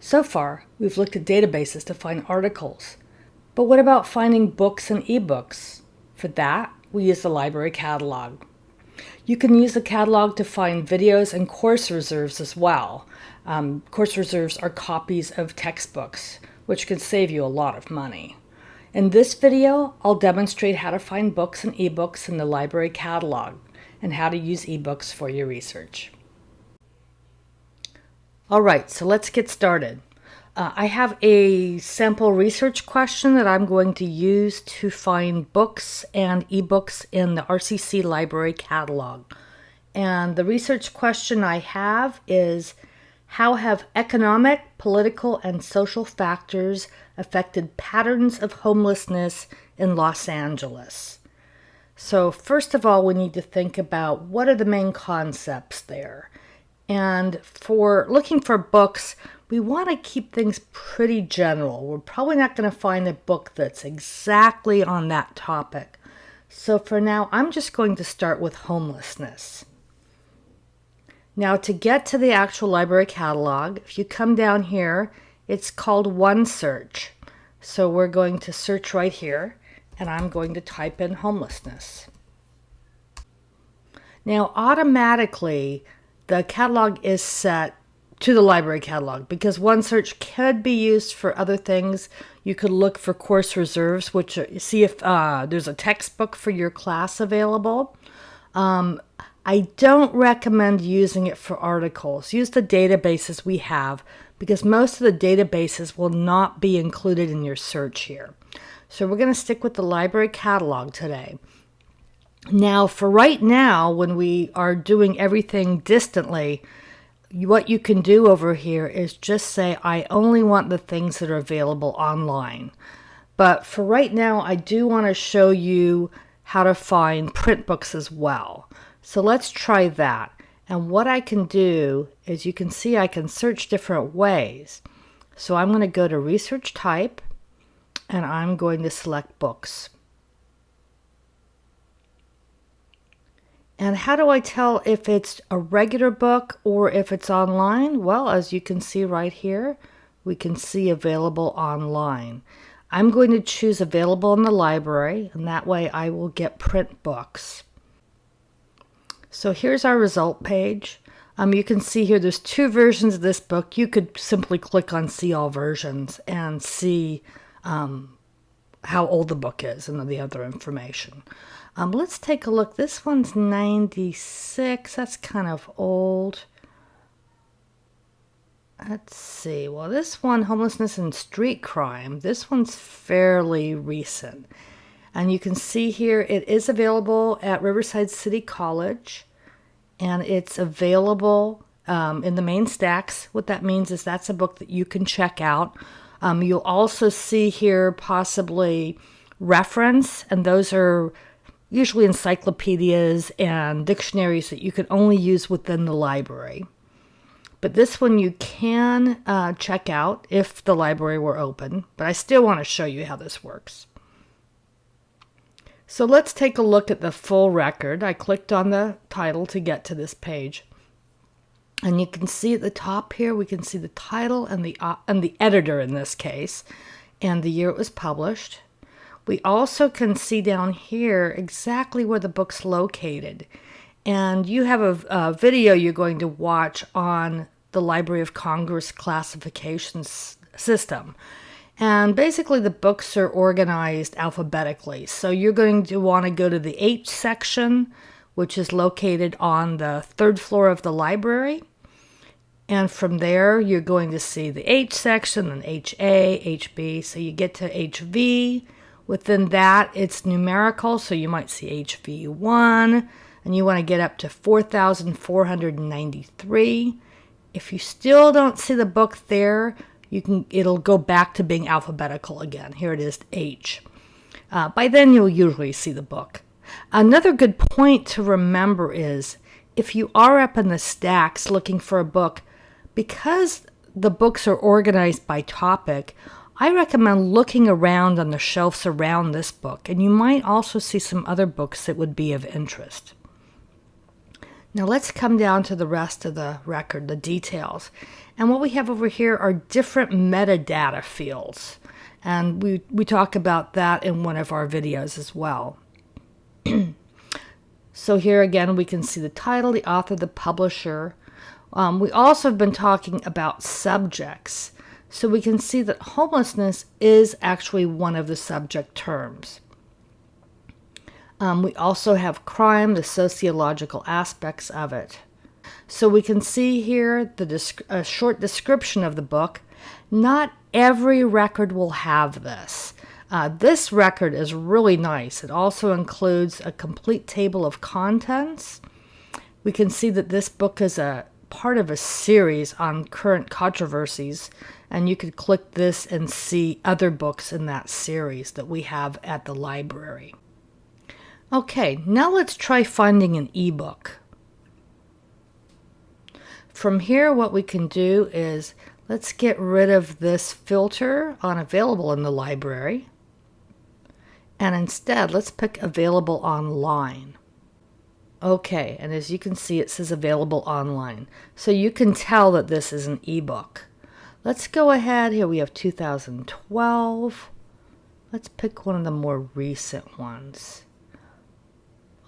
So far, we've looked at databases to find articles. But what about finding books and ebooks? For that, we use the library catalog. You can use the catalog to find videos and course reserves as well. Course reserves are copies of textbooks, which can save you a lot of money. In this video, I'll demonstrate how to find books and ebooks in the library catalog and how to use ebooks for your research. All right, so let's get started. I have a sample research question that I'm going to use to find books and ebooks in the RCC Library catalog. And the research question I have is, how have economic, political, and social factors affected patterns of homelessness in Los Angeles? So first of all, we need to think about what are the main concepts there. And for looking for books, we want to keep things pretty general. We're probably not going to find a book that's exactly on that topic. So for now, I'm just going to start with homelessness. Now, to get to the actual library catalog, if you come down here, it's called One Search. So we're going to search right here, and I'm going to type in homelessness. Now, automatically, the catalog is set to the library catalog because One Search could be used for other things. You could look for course reserves, which see if there's a textbook for your class available. I don't recommend using it for articles. Use the databases we have because most of the databases will not be included in your search here. So we're going to stick with the library catalog today. Now, for right now, when we are doing everything distantly, what you can do over here is just say, I only want the things that are available online. But for right now, I do want to show you how to find print books as well. So let's try that. And what I can do is you can see I can search different ways. So I'm going to go to Research Type, and I'm going to select Books. And how do I tell if it's a regular book or if it's online? Well, as you can see right here, we can see available online. I'm going to choose available in the library, and that way I will get print books. So here's our result page. You can see here there's two versions of this book. You could simply click on See All Versions and see how old the book is and the other information. Let's take a look. This one's 96. That's kind of old. Let's see. Well, this one, Homelessness and Street Crime, this one's fairly recent. And you can see here it is available at Riverside City College. And it's available in the main stacks. What that means is that's a book that you can check out. You'll also see here possibly reference, and those are usually encyclopedias and dictionaries that you can only use within the library. But this one you can check out if the library were open, but I still want to show you how this works. So let's take a look at the full record. I clicked on the title to get to this page. And you can see at the top here, we can see the title and the editor in this case, and the year it was published. We also can see down here exactly where the book's located. And you have a video you're going to watch on the Library of Congress classification system. And basically the books are organized alphabetically. So you're going to want to go to the H section, which is located on the third floor of the library. And from there, you're going to see the H section, then HA, HB. So you get to HV. Within that, it's numerical, so you might see HV1, and you want to get up to 4,493. If you still don't see the book there, it'll go back to being alphabetical again. Here it is, H. By then, you'll usually see the book. Another good point to remember is if you are up in the stacks looking for a book, because the books are organized by topic, I recommend looking around on the shelves around this book, and you might also see some other books that would be of interest. Now let's come down to the rest of the record, the details. And what we have over here are different metadata fields. And we talk about that in one of our videos as well. So here again, we can see the title, the author, the publisher. We also have been talking about subjects. So we can see that homelessness is actually one of the subject terms. We also have crime, the sociological aspects of it. So we can see here a short description of the book. Not every record will have this. This record is really nice. It also includes a complete table of contents. We can see that this book is a part of a series on current controversies, and you could click this and see other books in that series that we have at the library. Okay, now let's try finding an ebook. From here, what we can do is let's get rid of this filter on available in the library. And instead, let's pick available online. Okay, and as you can see, it says available online. So you can tell that this is an ebook. Let's go ahead. Here we have 2012. Let's pick one of the more recent ones.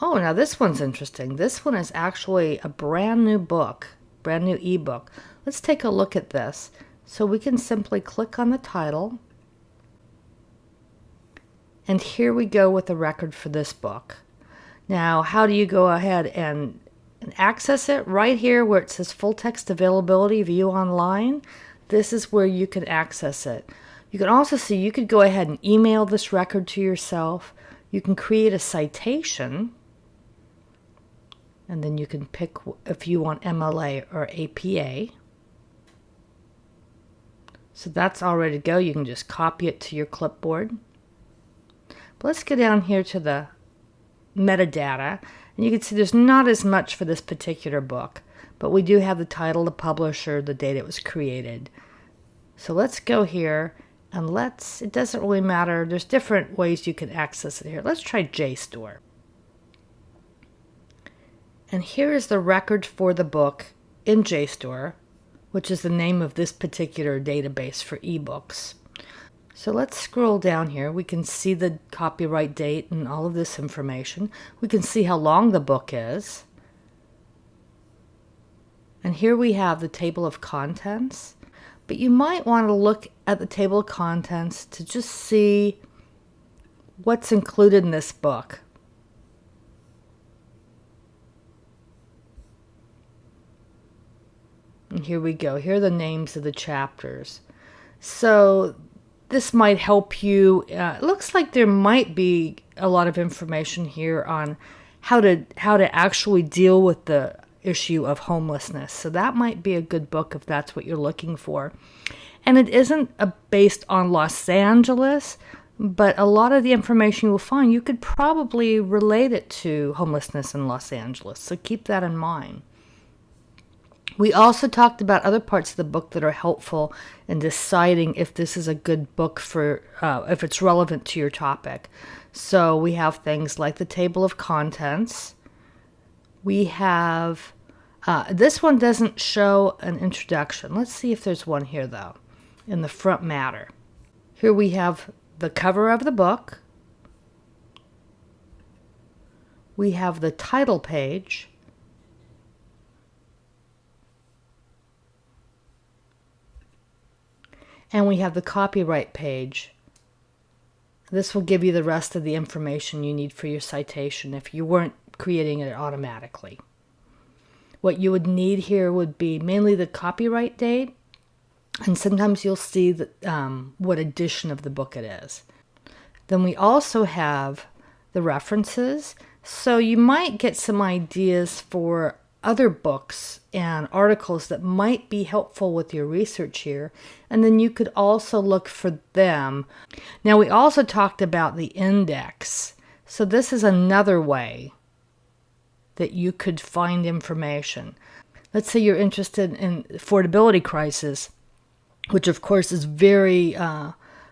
Oh, now this one's interesting. This one is actually a brand new book, brand new ebook. Let's take a look at this. So we can simply click on the title. And here we go with the record for this book. Now, how do you go ahead and access it? Right here where it says full text availability, view online. This is where you can access it. You can also see you could go ahead and email this record to yourself. You can create a citation. And then you can pick if you want MLA or APA. So that's all ready to go. You can just copy it to your clipboard. But let's go down here to the metadata. And you can see there's not as much for this particular book. But we do have the title, the publisher, the date it was created. So let's go here and it doesn't really matter. There's different ways you can access it here. Let's try JSTOR. And here is the record for the book in JSTOR, which is the name of this particular database for ebooks. So let's scroll down here. We can see the copyright date and all of this information. We can see how long the book is. And here we have the table of contents. But you might want to look at the table of contents to just see what's included in this book. And here we go. Here are the names of the chapters. So this might help you. It looks like there might be a lot of information here on how to actually deal with the issue of homelessness. So that might be a good book if that's what you're looking for. And it isn't based on Los Angeles, but a lot of the information you will find, you could probably relate it to homelessness in Los Angeles. So keep that in mind. We also talked about other parts of the book that are helpful in deciding if this is a good book for, if it's relevant to your topic. So we have things like the table of contents. We have, this one doesn't show an introduction. Let's see if there's one here though, in the front matter. Here we have the cover of the book. We have the title page. And we have the copyright page. This will give you the rest of the information you need for your citation if you weren't creating it automatically. What you would need here would be mainly the copyright date, and sometimes you'll see what edition of the book it is. Then we also have the references, so you might get some ideas for other books and articles that might be helpful with your research here, and then you could also look for them. Now we also talked about the index, so this is another way that you could find information. Let's say you're interested in affordability crisis, which of course is very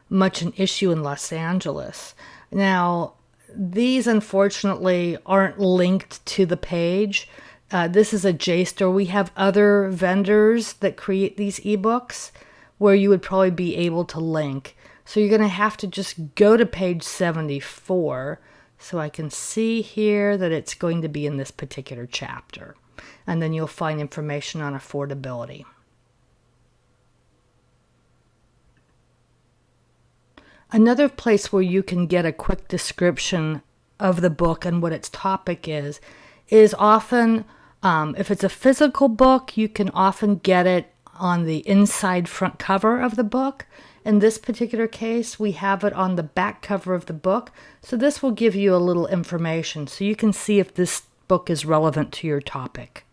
much an issue in Los Angeles. Now these unfortunately aren't linked to the page. This is a JSTOR. We have other vendors that create these ebooks where you would probably be able to link. So you're going to have to just go to page 74. So I can see here that it's going to be in this particular chapter. And then you'll find information on affordability. Another place where you can get a quick description of the book and what its topic is often, if it's a physical book, you can often get it on the inside front cover of the book. In this particular case, we have it on the back cover of the book. So this will give you a little information so you can see if this book is relevant to your topic.